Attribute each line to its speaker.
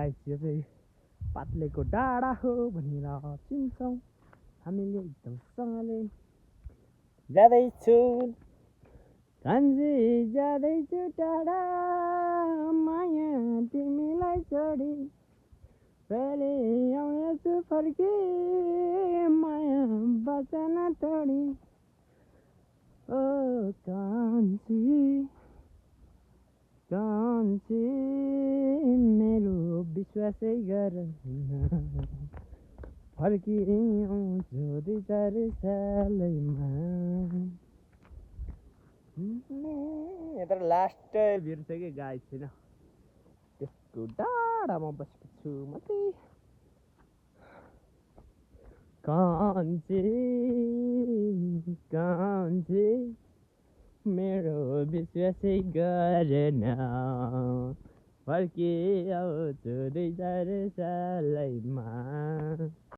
Speaker 1: यो चाहिँ पात्लेको डाँडा हो भनेर चिन्छौँ हामीले एकदमसँगले जाँदैछु कान्छी जाँदैछु टाढा माया तिमीलाई छोडी फेरि आउनेछु फर्की माया बचन तोडी ओ कान्छी कान्छी मेरो विश्वासै गरेन फर्किआउँछु 2-4 सालैमा यता लास्ट बिर्सेकै गाई छैन त्यसको डाँडामा बसेको छु म चाहिँ कान्छी कान्छी मेरो विश्वासै गरेन फर्किआउँछु 2-4 सालैमा